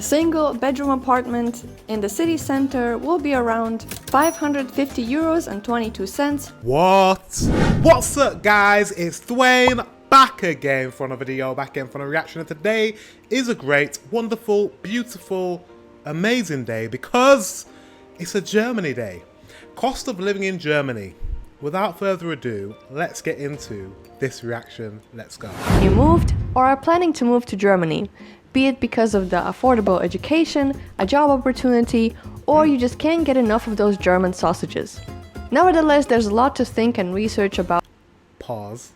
A single bedroom apartment in the city center will be around 550 euros and 22 cents. What's up, guys? It's Dwayne back again for another video, back again for a reaction. And today is a great, wonderful, beautiful, amazing day because it's a Germany day. Cost of living in Germany. Without further ado, let's get into this reaction. Let's go. You moved or are planning to move to Germany, be it because of the affordable education, a job opportunity, or you just can't get enough of those German sausages. Nevertheless, there's a lot to think and research about. Pause.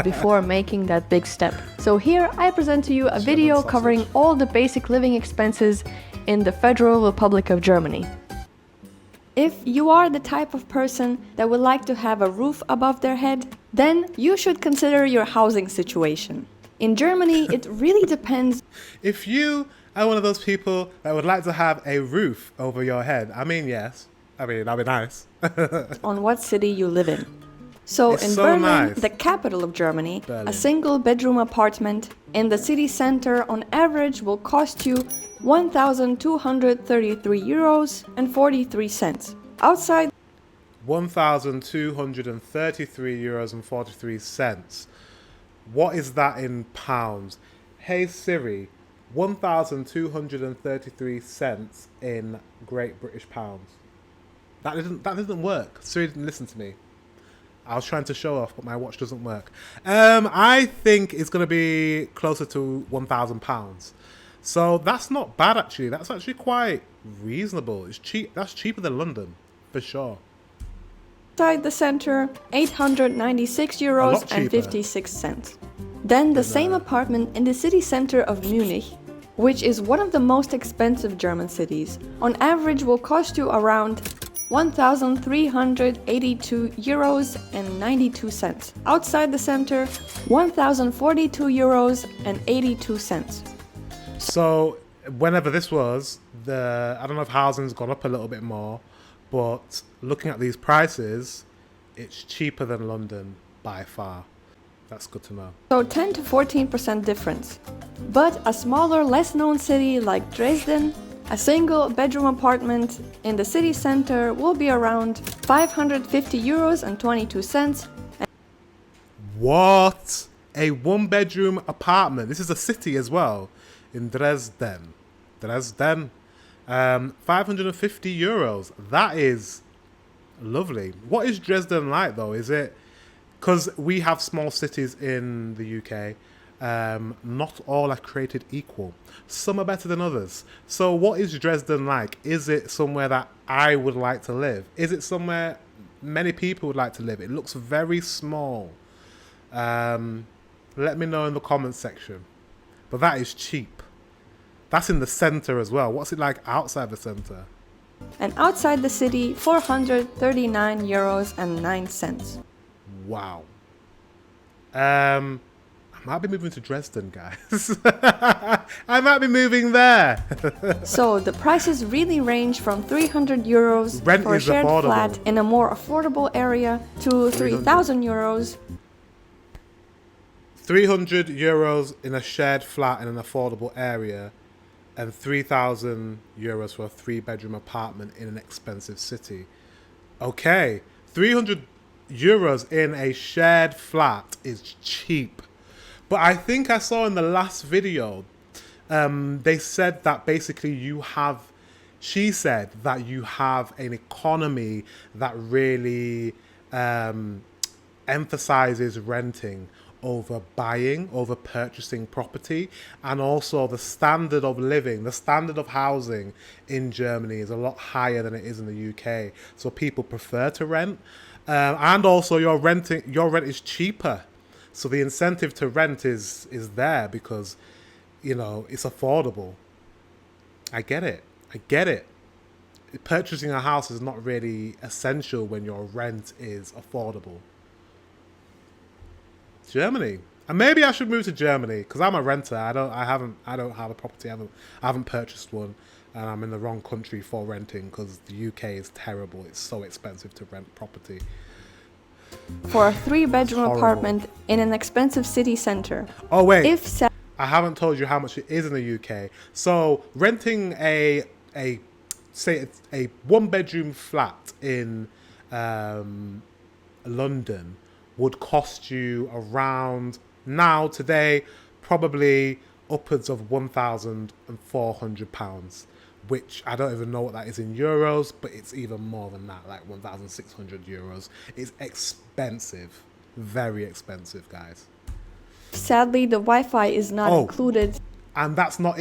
Before making that big step. So here I present to you a video covering all the basic living expenses in the Federal Republic of Germany. If you are the type of person that would like to have a roof above their head, then you should consider your housing situation. In Germany, it really depends. If you are one of those people that would like to have a roof over your head, I mean, yes. I mean, that'd be nice. On what city you live in. So It's in so Berlin, nice. the capital of Germany, Berlin. a single bedroom apartment in the city center on average will cost you 1,233 euros and 43 cents. Outside 1,233 euros and 43 cents. What is that in pounds? Hey Siri, 1,233 cents in Great British pounds. That didn't work. Siri didn't listen to me. I was trying to show off, but my watch doesn't work. I think it's going to be closer to £1,000. So that's not bad, actually. That's actually quite reasonable. It's cheap. That's cheaper than London, for sure. outside the center, 896 euros and 56 cents. Then the same apartment in the city center of Munich, which is one of the most expensive German cities, on average will cost you around 1,382 euros and 92 cents. Outside the center, 1,042 euros and 82 cents. So whenever this was, I don't know if housing's gone up a little bit more, but looking at these prices, it's cheaper than London by far. That's good to know. So 10 to 14% difference. But a smaller, less known city like Dresden, a single bedroom apartment in the city center will be around 550 euros and 22 cents. What? A one-bedroom apartment. This is a city as well. In Dresden. 550 euros. That is lovely. What is Dresden like though? Is it... Because we have small cities in the UK. Not all are created equal. Some are better than others. So what is Dresden like? Is it somewhere that I would like to live? Is it somewhere many people would like to live? It looks very small. Let me know in the comments section. But that is cheap. That's in the centre as well. What's it like outside the centre? And outside the city, 439 euros and 9 cents. Wow. I might be moving to Dresden, guys. I might be moving there. So the prices really range from 300 euros Rent for a is shared affordable. flat in a more affordable area to 3,000 euros. 300 euros in a shared flat in an affordable area, and 3,000 euros for a 3-bedroom apartment in an expensive city. Okay, 300 euros in a shared flat is cheap. But I think I saw in the last video, they said that basically she said that you have an economy that really emphasizes renting over buying, over purchasing property, and also the standard of living, the standard of housing in Germany is a lot higher than it is in the UK. So people prefer to rent, and also your rent is cheaper. So the incentive to rent is there because, you know, it's affordable. I get it. Purchasing a house is not really essential when your rent is affordable. Germany, and maybe I should move to Germany because I'm a renter. I don't have a property. I haven't purchased one, and I'm in the wrong country for renting because the UK is terrible. It's so expensive to rent property. For a 3-bedroom apartment in an expensive city center. Oh wait, I haven't told you how much it is in the UK. So renting a one bedroom flat in London would cost you around today probably upwards of £1,400, which I don't even know what that is in euros, but it's even more than that, like €1,600. It's expensive, very expensive, guys. Sadly, the Wi-Fi is not included. And that's not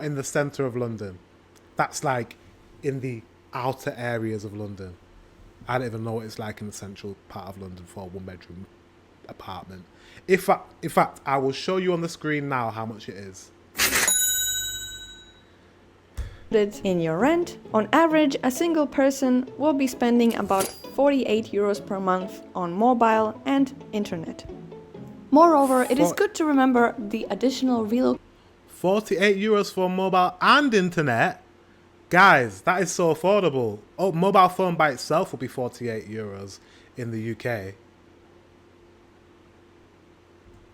in the centre of London. That's like in the outer areas of London. I don't even know what it's like in the central part of London for a one-bedroom apartment. In fact, I will show you on the screen now how much it is. In your rent, on average, a single person will be spending about €48 per month on mobile and internet. Moreover, it is good to remember the additional €48 for mobile and internet? Guys, that is so affordable. Oh, mobile phone by itself will be €48 in the UK.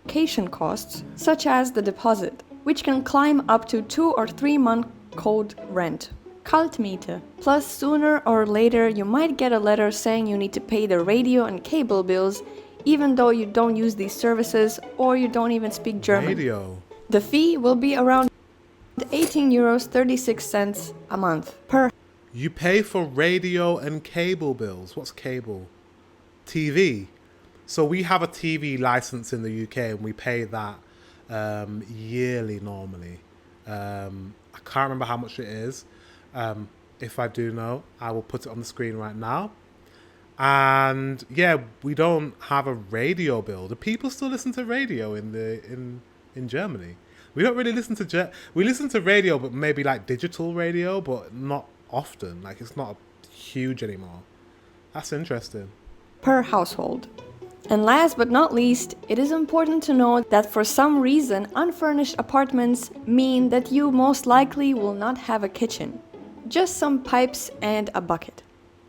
Relocation costs, such as the deposit, which can climb up to 2 or 3 month code rent. Kaltmiete. Plus, sooner or later, you might get a letter saying you need to pay the radio and cable bills, even though you don't use these services or you don't even speak German. Radio. The fee will be around €18.36 a month per. You pay for radio and cable bills. What's cable? TV. So we have a TV license in the UK and we pay that yearly normally. I can't remember how much it is. If I do know, I will put it on the screen right now. And yeah, we don't have a radio bill. Do people still listen to radio in Germany? We don't really listen to we listen to radio, but maybe like digital radio, but not often. Like it's not huge anymore. That's interesting. Per household. And last but not least, it is important to note that for some reason, unfurnished apartments mean that you most likely will not have a kitchen. Just some pipes and a bucket.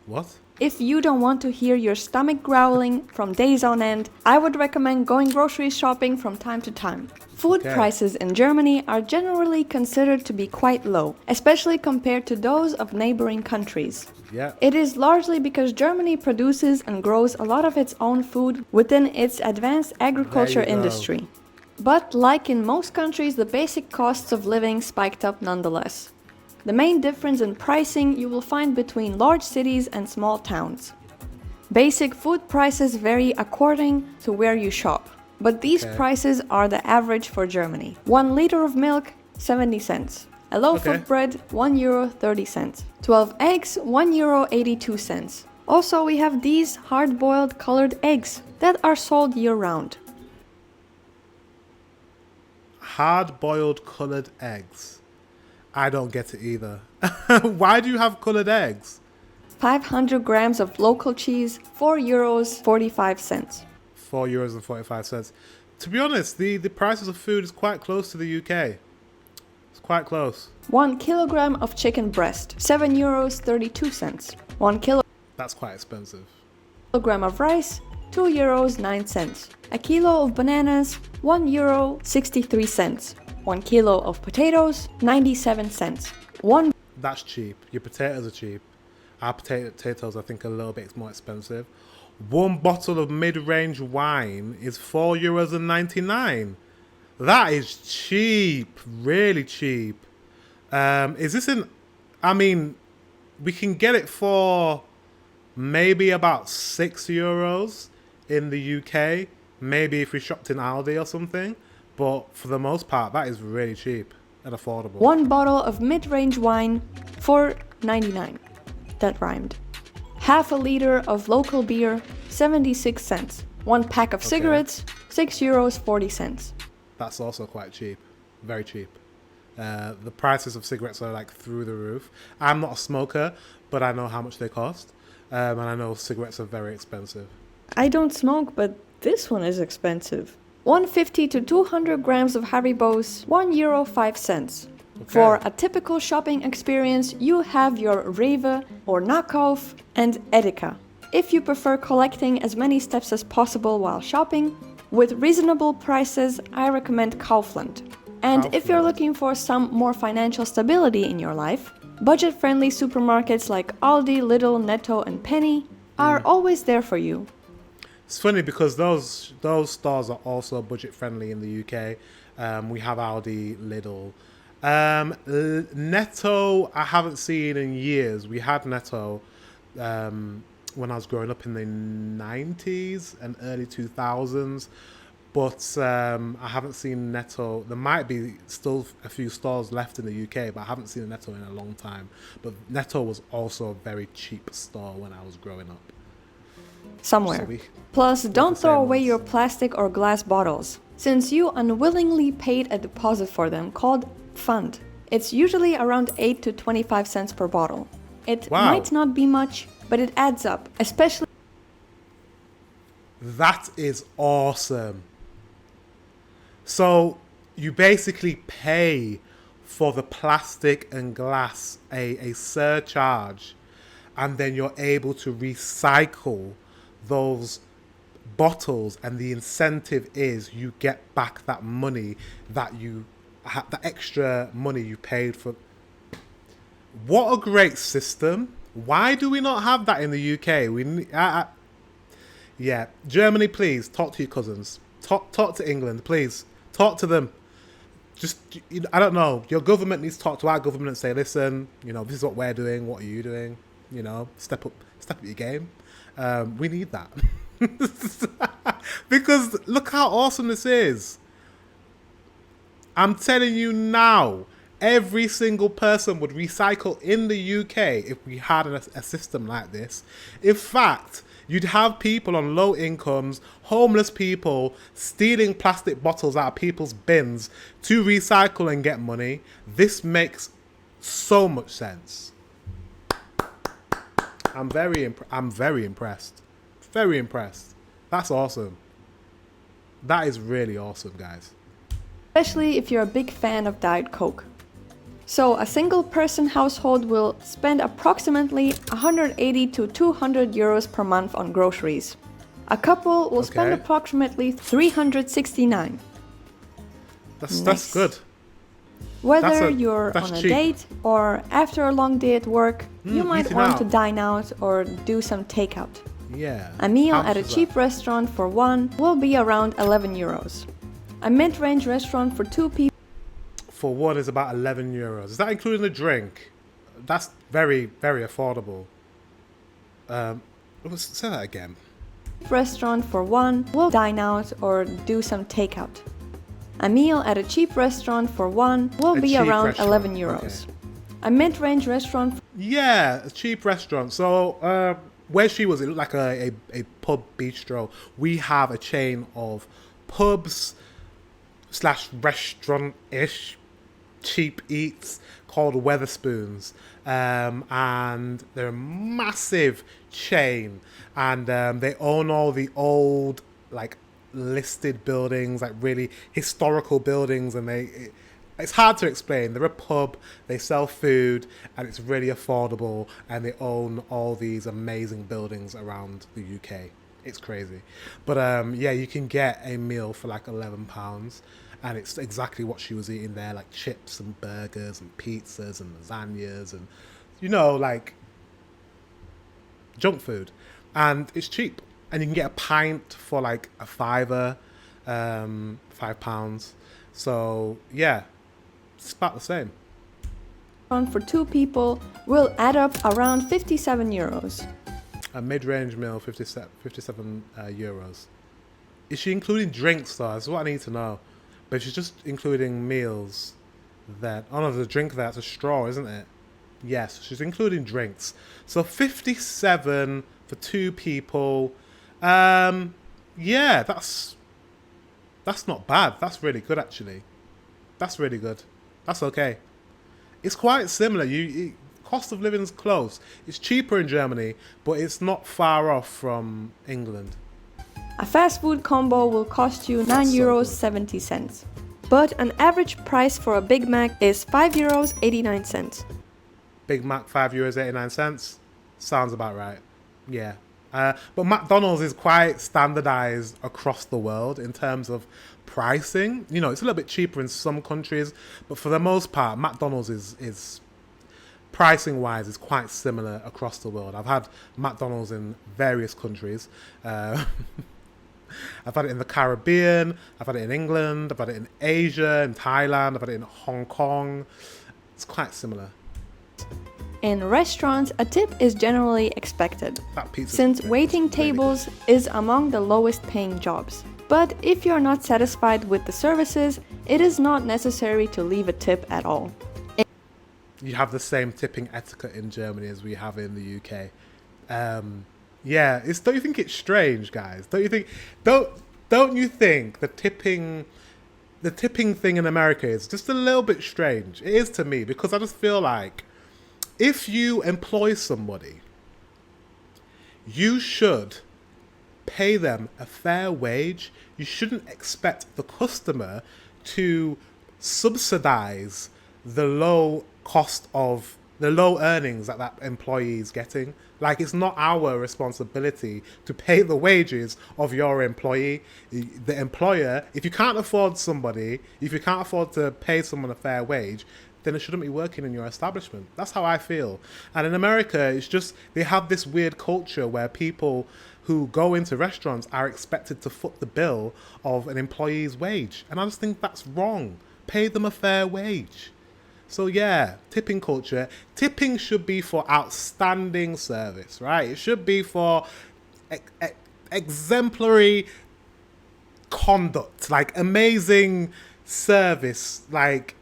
What? If you don't want to hear your stomach growling from days on end, I would recommend going grocery shopping from time to time. Food prices in Germany are generally considered to be quite low, especially compared to those of neighboring countries. Yeah. It is largely because Germany produces and grows a lot of its own food within its advanced agriculture industry. But like in most countries, the basic costs of living spiked up nonetheless. The main difference in pricing you will find between large cities and small towns. Basic food prices vary according to where you shop, but these prices are the average for Germany. 1 liter of milk, 70 cents. A loaf of bread, €1.30. 12 eggs, €1.82. Also, we have these hard-boiled colored eggs that are sold year-round. Hard-boiled colored eggs. I don't get it either. Why do you have colored eggs? 500 grams of local cheese, €4.45. €4.45. To be honest, the prices of food is quite close to the UK. It's quite close. 1 kilogram of chicken breast, €7.32. 1 kilogram. That's quite expensive. Kilogram of rice, €2.09. A kilo of bananas, €1.63. 1 kilo of potatoes, 97 cents. That's cheap. Your potatoes are cheap. Our potatoes, I think, are a little bit more expensive. 1 bottle of mid-range wine is €4.99. That is cheap. Really cheap. Is this in... I mean, we can get it for maybe about €6 in the UK. Maybe if we shopped in Aldi or something. But for the most part, that is really cheap and affordable. 1 bottle of mid-range wine, $4.99. That rhymed. Half a liter of local beer, 76 cents. 1 pack of cigarettes, €6.40. That's also quite cheap. Very cheap. The prices of cigarettes are like through the roof. I'm not a smoker, but I know how much they cost. And I know cigarettes are very expensive. I don't smoke, but this one is expensive. 150 to 200 grams of Haribos, €1.05. For a typical shopping experience, you have your Rewe or Nakauf and Edeka. If you prefer collecting as many steps as possible while shopping, with reasonable prices, I recommend Kaufland. And if you're looking for some more financial stability in your life, budget-friendly supermarkets like Aldi, Lidl, Netto and Penny are always there for you. It's funny because those stores are also budget-friendly in the UK. We have Aldi, Lidl. Netto, I haven't seen in years. We had Netto when I was growing up in the 90s and early 2000s. But I haven't seen Netto. There might be still a few stores left in the UK, but I haven't seen a Netto in a long time. But Netto was also a very cheap store when I was growing up. Somewhere. Plus, don't throw away your plastic or glass bottles, since you unwillingly paid a deposit for them called fund. It's usually around 8 to 25 cents per bottle. It might not be much, but it adds up, especially... That is awesome. So you basically pay for the plastic and glass a surcharge, and then you're able to recycle those bottles, and the incentive is you get back that money that you the extra money you paid for. What a great system. Why do we not have that in the UK? Yeah, Germany, please talk to your cousins. Talk to England, please. Talk to them. Just, I don't know. Your government needs to talk to our government and say, listen, this is what we're doing. What are you doing? Step up your game. We need that. Because look how awesome this is. I'm telling you now, every single person would recycle in the UK if we had a system like this. In fact, you'd have people on low incomes, homeless people, stealing plastic bottles out of people's bins to recycle and get money. This makes so much sense. I'm very impressed. Very impressed. That's awesome. That is really awesome, guys. Especially if you're a big fan of Diet Coke. So a single person household will spend approximately 180 to 200 euros per month on groceries. A couple will spend approximately 369. That's good. Whether you're on a date or after a long day at work, you might want to dine out or do some takeout. Yeah. A meal at a cheap restaurant for one will be around 11 euros. A mid-range restaurant for two people for one is about 11 euros. Is that including the drink? That's very, very affordable. Let's say that again. Restaurant for one will dine out or do some takeout. A meal at a cheap restaurant for one will be around 11 euros. Okay. A mid-range restaurant... Yeah, a cheap restaurant. So where she was, it looked like a pub bistro. We have a chain of pubs / restaurant-ish cheap eats called Weatherspoons, and they're a massive chain, and they own all the old listed buildings, really historical buildings, and it's hard to explain. They're a pub, they sell food, and it's really affordable, and they own all these amazing buildings around the UK. It's crazy. But yeah, you can get a meal for £11, and it's exactly what she was eating there, chips and burgers and pizzas and lasagnas and, junk food. And it's cheap. And you can get a pint for a fiver, £5. So, yeah, it's about the same. For two people will add up around 57 euros. A mid-range meal, 57 euros. Is she including drinks, though? That's what I need to know. But if she's just including meals, then... Oh, no, there's a drink there. It's a straw, isn't it? Yes, she's including drinks. So 57 for two people. Yeah, that's not bad. That's really good, actually. That's really good. That's okay. It's quite similar. Cost of living is close. It's cheaper in Germany, but it's not far off from England. A fast food combo will cost you €9.70. But an average price for a Big Mac is €5.89. Big Mac, €5.89. Sounds about right. Yeah, But McDonald's is quite standardized across the world in terms of pricing. You know, it's a little bit cheaper in some countries, but for the most part, McDonald's is pricing wise is quite similar across the world. I've had McDonald's in various countries. I've had it in the Caribbean, I've had it in England, I've had it in Asia, in Thailand, I've had it in Hong Kong. It's quite similar. In restaurants, a tip is generally expected, That pizza since is waiting really tables good. is among the lowest paying jobs. But if you're not satisfied with the services, it is not necessary to leave a tip at all. You have the same tipping etiquette in Germany as we have in the UK. Yeah, don't you think it's strange, guys? Don't you think the tipping thing in America is just a little bit strange? It is to me, because I just feel like if you employ somebody, you should pay them a fair wage. You shouldn't expect the customer to subsidize the low earnings that employee is getting. Like, it's not our responsibility to pay the wages of your employee. The employer, if you can't afford to pay someone a fair wage, then it shouldn't be working in your establishment. That's how I feel. And in America, it's just, they have this weird culture where people who go into restaurants are expected to foot the bill of an employee's wage. And I just think that's wrong. Pay them a fair wage. So yeah, tipping culture. Tipping should be for outstanding service, right? It should be for exemplary conduct, like amazing service, like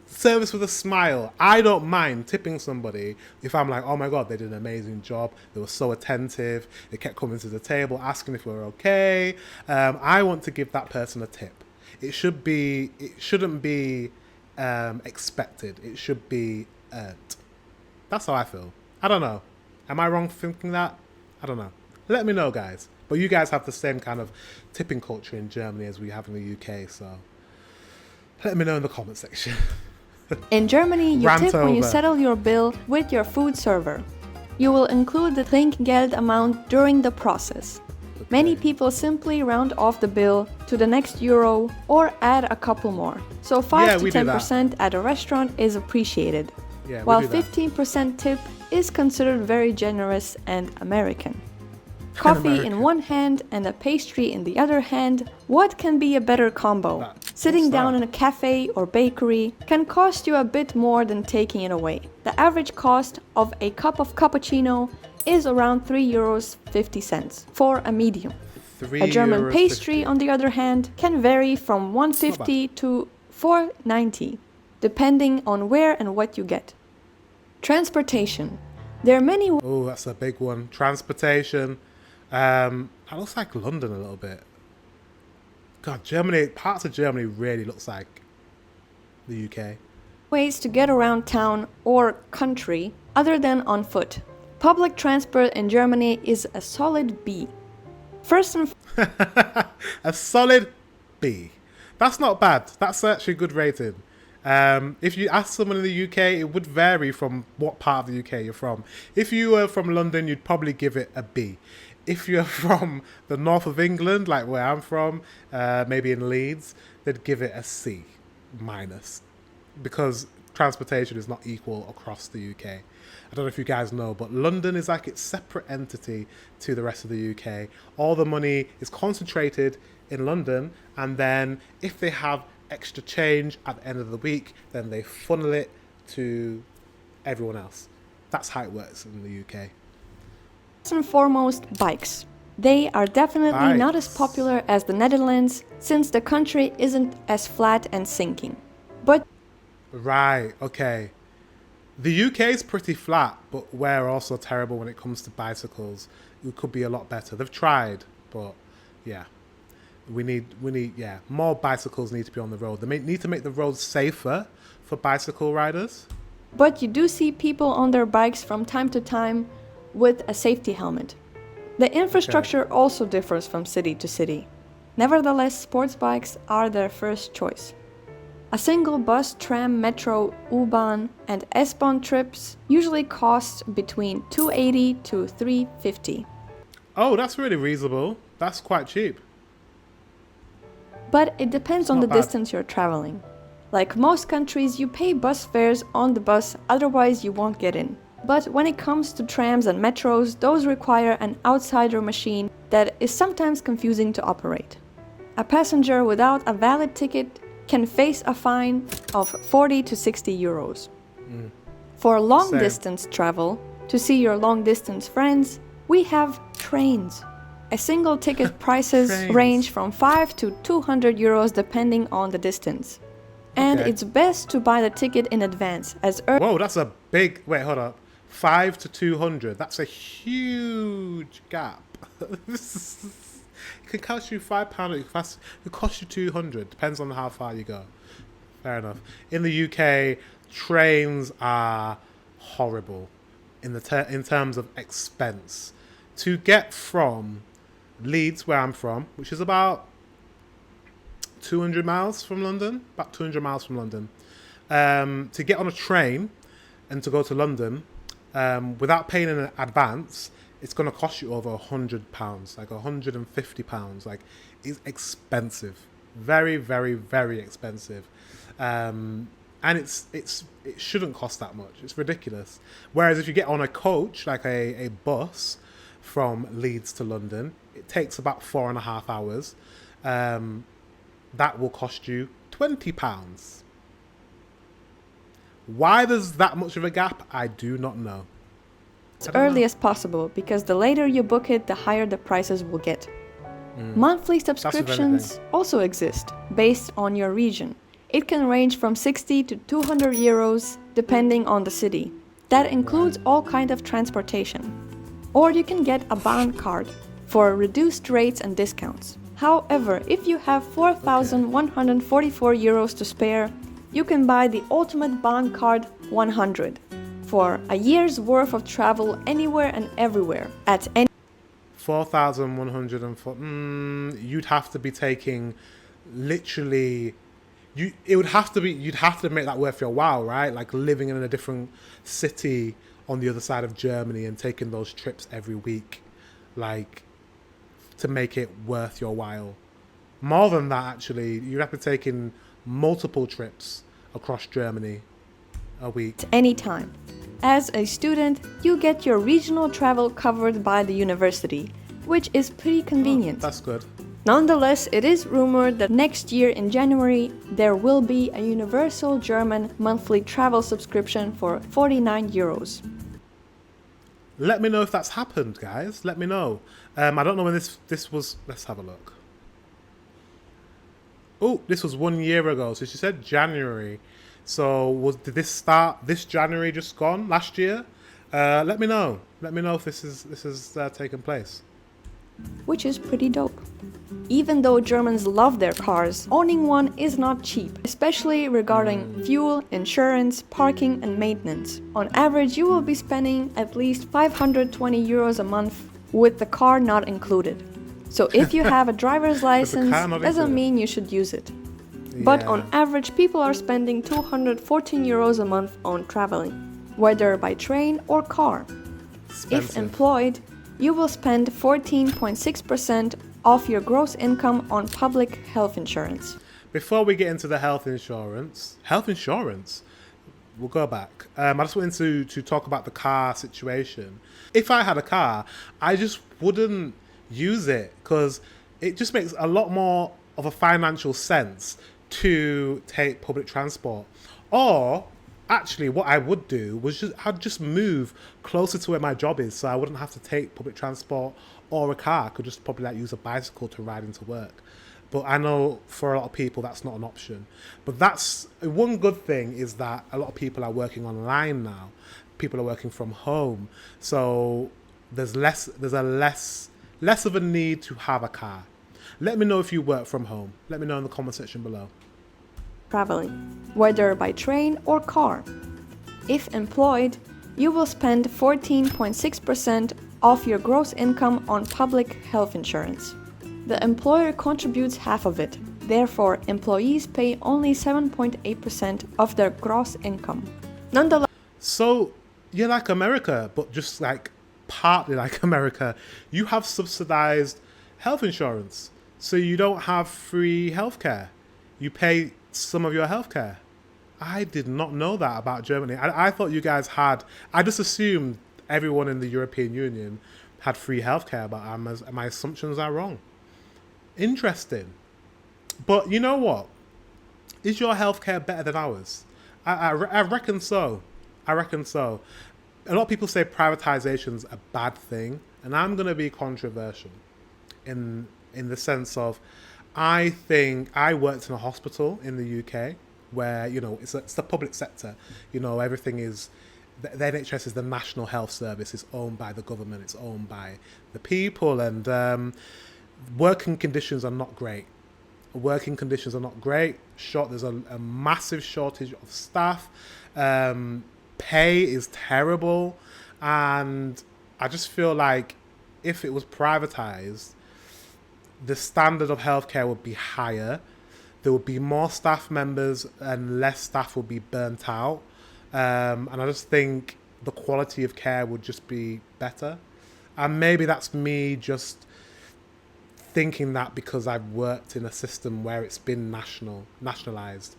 service with a smile. I don't mind tipping somebody if I'm like, oh my God, they did an amazing job. They were so attentive. They kept coming to the table, asking if we were okay. I want to give that person a tip. It shouldn't be expected. It should be earned. That's how I feel. I don't know. Am I wrong for thinking that? I don't know. Let me know, guys. But you guys have the same kind of tipping culture in Germany as we have in the UK, so let me know in the comment section. In Germany, you Rant tip when you over. settle your bill with your food server. You will include the Trinkgeld amount during the process. Many people simply round off the bill to the next euro or add a couple more. So 5 to we do that. 10% at a restaurant is appreciated, Yeah, we while do that. 15% tip is considered very generous and American. Coffee in one hand and a pastry in the other hand, what can be a better combo? Sitting What's down that? in a cafe or bakery can cost you a bit more than taking it away. The average cost of a cup of cappuccino is around €3.50 for a medium. A German €3.50. pastry, on the other hand, can vary from $1.50 to $4.90, depending on where and what you get. Transportation. There are many Oh, that's a big one. Transportation. That looks like London a little bit. God, Germany, parts of Germany really looks like the UK. ways to get around town or country other than on foot. Public transport in Germany is a solid B. First and A solid B. That's not bad. That's actually a good rating. If you ask someone in the UK, it would vary from what part of the UK you're from. If you were from London, you'd probably give it a B. If you're from the north of England, like where I'm from, maybe in Leeds, they'd give it a C minus, because transportation is not equal across the UK. I don't know if you guys know, but London is like its separate entity to the rest of the UK. All the money is concentrated in London, and then if they have extra change at the end of the week, then they funnel it to everyone else. That's how it works in the UK. First and foremost, bikes. They are definitely not as popular as the Netherlands, since the country isn't as flat and sinking. But Right, okay. The UK is pretty flat, but we're also terrible when it comes to bicycles. We could be a lot better. They've tried, but yeah. We need, more bicycles need to be on the road. They need to make the roads safer for bicycle riders. you do see people on their bikes from time to time with a safety helmet. The infrastructure also differs from city to city. Nevertheless, sports bikes are their first choice. A single bus, tram, metro, U-Bahn and S-Bahn trips usually cost between $2.80 to $3.50. Oh, that's really reasonable. That's quite cheap. But it depends on not the bad. distance you're traveling. Like most countries, you pay bus fares on the bus, otherwise you won't get in. But when it comes to trams and metros, those require an outsider machine that is sometimes confusing to operate. A passenger without a valid ticket can face a fine of 40 to 60 euros. For long Same. distance travel, to see your long distance friends, we have trains. A single ticket prices Trains. range from 5 to 200 euros depending on the distance. And Okay. it's best to buy the ticket in advance as Whoa, that's a big... Wait, hold up. 5 to 200. That's a huge gap. It can cost you £5. It can cost you 200. Depends on how far you go. Fair enough. In the UK, trains are horrible in terms of expense. To get from Leeds, where I'm from, which is about 200 miles from London, to get on a train and to go to London, without paying in advance, it's going to cost you over £100, like £150. Like, it's expensive, very, very, very expensive, and it shouldn't cost that much. It's ridiculous. Whereas if you get on a coach, like a bus from Leeds to London, it takes about 4.5 hours. That will cost you £20. Why there's that much of a gap, I do not know. as early as possible, because the later you book it, the higher the prices will get. Monthly subscriptions also exist, based on your region. It can range from 60 to 200 euros, depending on the city. That includes all kinds of transportation. Or you can get a Bahn card for reduced rates and discounts. However, if you have 4,144 euros to spare, you can buy the ultimate Bahn card 100 for a year's worth of travel anywhere and everywhere at any 4,104. You'd have to be taking literally. You'd have to make that worth your while, right? Like living in a different city on the other side of Germany and taking those trips every week, like to make it worth your while. More than that, actually, you'd have to take in multiple trips across Germany a week. any time. As a student, you get your regional travel covered by the university, which is pretty convenient. That's good. Nonetheless, it is rumored that next year in January there will be a universal German monthly travel subscription for 49 euros. Let me know if that's happened, guys. Let me know. I don't know when this was. Let's have a look. Oh, this was 1 year ago. So she said January. So did this start this January just gone last year? Let me know. Let me know if this is taken place. Which is pretty dope. Even though Germans love their cars, owning one is not cheap, especially regarding fuel, insurance, parking and maintenance. On average, you will be spending at least 520 euros a month with the car not included. So if you have a driver's license, doesn't mean you should use it. But on average, people are spending 214 euros a month on traveling, whether by train or car. If employed, you will spend 14.6% of your gross income on public health insurance. Before we get into the health insurance, we'll go back. I just wanted to talk about the car situation. If I had a car, I just wouldn't use it because it just makes a lot more of a financial sense to take public transport. Or actually what I would do was I'd just move closer to where my job is, so I wouldn't have to take public transport or a car. I could just probably use a bicycle to ride into work. But I know for a lot of people that's not an option. But that's one good thing, is that a lot of people are working online now. People are working from home, so there's less of a need to have a car. Let me know if you work from home. Let me know in the comment section below. Traveling, whether by train or car. If employed, you will spend 14.6% of your gross income on public health insurance. The employer contributes half of it. Therefore, employees pay only 7.8% of their gross income. Nonetheless, So you're like America, but just like partly like America. You have subsidized health insurance, so you don't have free healthcare. You pay some of your healthcare. I did not know that about Germany. I thought you guys had. I just assumed everyone in the European Union had free healthcare, but my assumptions are wrong. Interesting. But you know what? Is your healthcare better than ours? I reckon so. I reckon so. A lot of people say privatization's a bad thing, and I'm going to be controversial in the sense of, I think I worked in a hospital in the UK where, you know, it's the public sector. You know, everything is, the NHS is the National Health Service. It's owned by the government. It's owned by the people, and working conditions are not great. Working conditions are not great. There's a massive shortage of staff. Pay is terrible, and I just feel like if it was privatized, the standard of healthcare would be higher. There would be more staff members, and less staff would be burnt out. And I just think the quality of care would just be better. And maybe that's me just thinking that because I've worked in a system where it's been nationalized.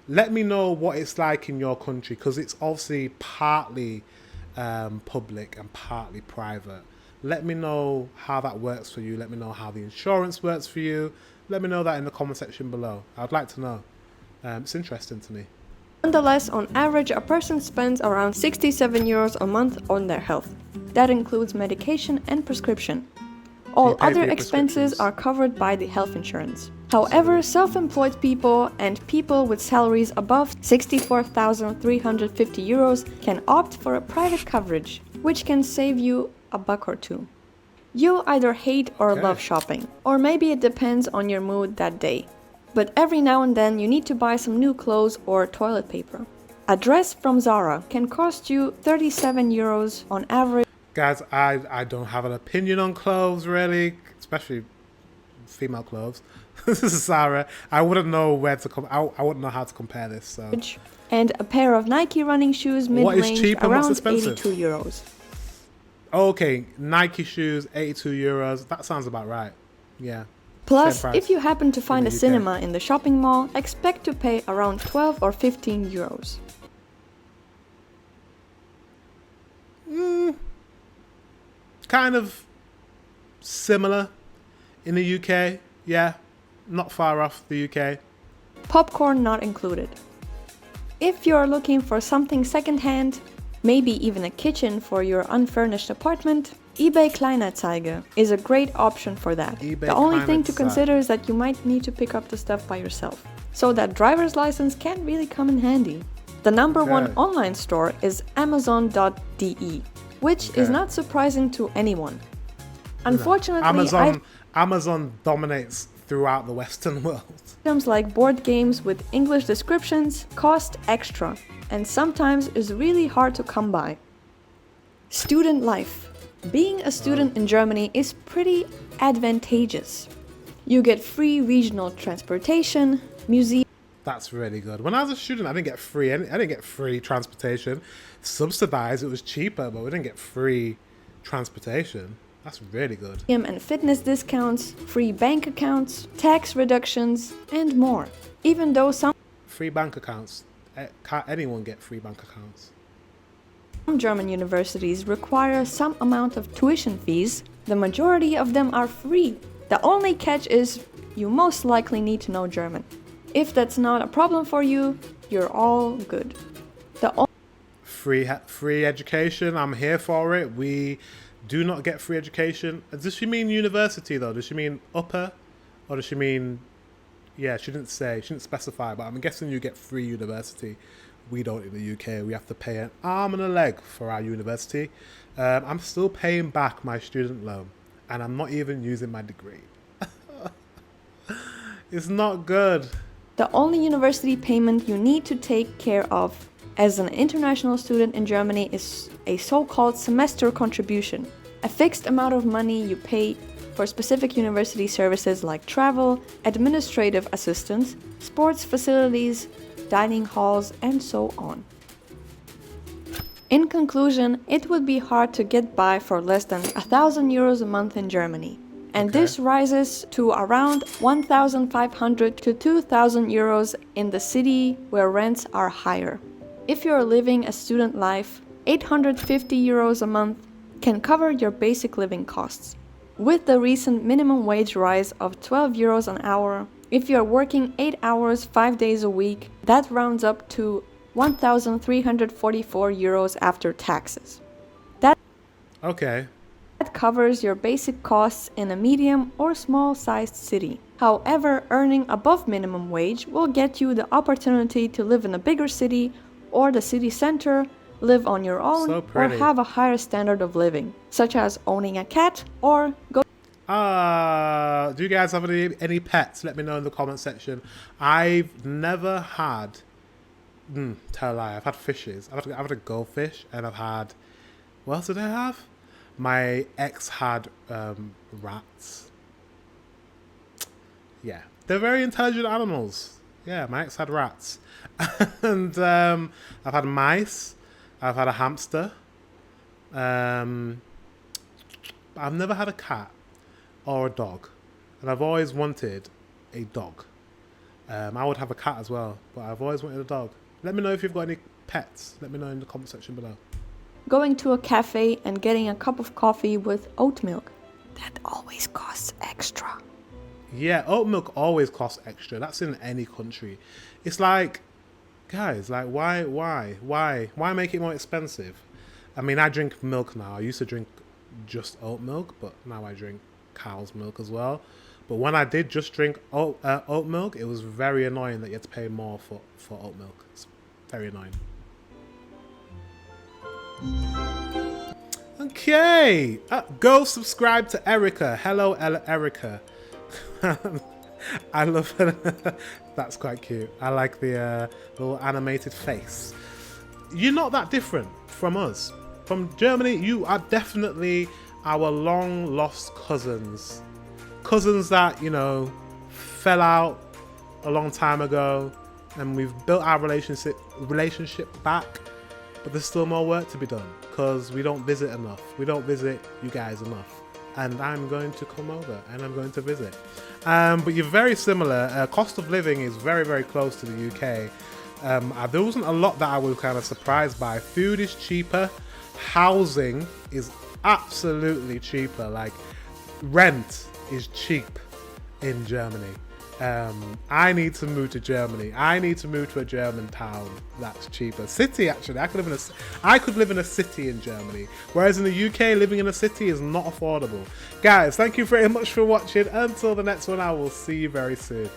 Let me know what it's like in your country, because it's obviously partly public and partly private. Let me know how that works for you. Let me know how the insurance works for you. Let me know that in the comment section below. I'd like to know. It's interesting to me. Nonetheless, on average, a person spends around 67 euros a month on their health. That includes medication and prescription. All other expenses are covered by the health insurance. However, self-employed people and people with salaries above 64,350 euros can opt for a private coverage, which can save you a buck or two. You either hate or love shopping, or maybe it depends on your mood that day. But every now and then you need to buy some new clothes or toilet paper. A dress from Zara can cost you 37 euros on average. Guys, I don't have an opinion on clothes, really, especially female clothes. This is Sarah. I wouldn't know where to come. I wouldn't know how to compare this. So. And a pair of Nike running shoes mid-range around 82 euros. Okay, Nike shoes, 82 euros. That sounds about right. Yeah. Plus, if you happen to find a cinema in the shopping mall, expect to pay around 12 or 15 euros. Kind of similar in the UK. Yeah, not far off the UK. Popcorn not included. If you're looking for something secondhand, maybe even a kitchen for your unfurnished apartment, eBay Kleinanzeigen is a great option for that. The only thing to consider is that you might need to pick up the stuff by yourself, so that driver's license can really come in handy. The number one online store is Amazon.de, which is not surprising to anyone. Unfortunately, Amazon dominates throughout the Western world. Items like board games with English descriptions cost extra, and sometimes is really hard to come by. Student life. Being a student in Germany is pretty advantageous. You get free regional transportation, museum. That's really good. When I was a student, I didn't get free transportation. Subsidized, it was cheaper, but we didn't get free transportation. That's really good. And fitness discounts, free bank accounts, tax reductions, and more. Even though some free bank accounts. Can't anyone get free bank accounts? Some German universities require some amount of tuition fees. The majority of them are free. The only catch is you most likely need to know German. If that's not a problem for you, you're all good. Free education, I'm here for it. We do not get free education. Does she mean university though? Does she mean upper? Or does she mean... Yeah, she didn't specify, but I'm guessing you get free university. We don't in the UK. We have to pay an arm and a leg for our university. I'm still paying back my student loan, and I'm not even using my degree. It's not good. The only university payment you need to take care of as an international student in Germany is a so-called semester contribution, a fixed amount of money you pay for specific university services like travel, administrative assistance, sports facilities, dining halls, and so on. In conclusion, it would be hard to get by for less than 1,000 euros a month in Germany. And Okay. this rises to around 1,500 to 2,000 euros in the city where rents are higher. If you're living a student life, 850 euros a month can cover your basic living costs. With the recent minimum wage rise of 12 euros an hour, if you're working 8 hours 5 days a week, that rounds up to 1,344 euros after taxes. Okay. That covers your basic costs in a medium or small-sized city. However, earning above minimum wage will get you the opportunity to live in a bigger city or the city center, live on your own, So or pretty. have a higher standard of living, such as owning a cat or go Do you guys have any pets? Let me know in the comment section. I've never had... tell a lie. I've had fishes. I've had a goldfish, and I've had... What else did I have? My ex had rats. Yeah. They're very intelligent animals. Yeah, my ex had rats. And I've had mice. I've had a hamster. I've never had a cat or a dog. And I've always wanted a dog. I would have a cat as well, but I've always wanted a dog. Let me know if you've got any pets. Let me know in the comment section below. going to a cafe and getting a cup of coffee with oat milk. That always costs extra. Yeah, oat milk always costs extra. That's in any country. It's like, guys, like why make it more expensive? I mean, I drink milk now. I used to drink just oat milk, but now I drink cow's milk as well. But when I did just drink oat milk, it was very annoying that you had to pay more for oat milk. It's very annoying. Okay, go subscribe to Erica. Hello, Erica. I love it. That's quite cute. I like the little animated face. You're not that different from us. From Germany, you are definitely our long lost cousins. Cousins that, you know, fell out a long time ago, and we've built our relationship back. But there's still more work to be done because we don't visit enough. We don't visit you guys enough. And I'm going to come over and I'm going to visit. But you're very similar. Cost of living is very, very close to the UK. There wasn't a lot that I was kind of surprised by. Food is cheaper. Housing is absolutely cheaper. Like, rent is cheap in Germany. I need to move to Germany. I need to move to a German town that's cheaper. City, actually. I could live in a city in Germany. Whereas in the UK, living in a city is not affordable. Guys, thank you very much for watching. Until the next one, I will see you very soon.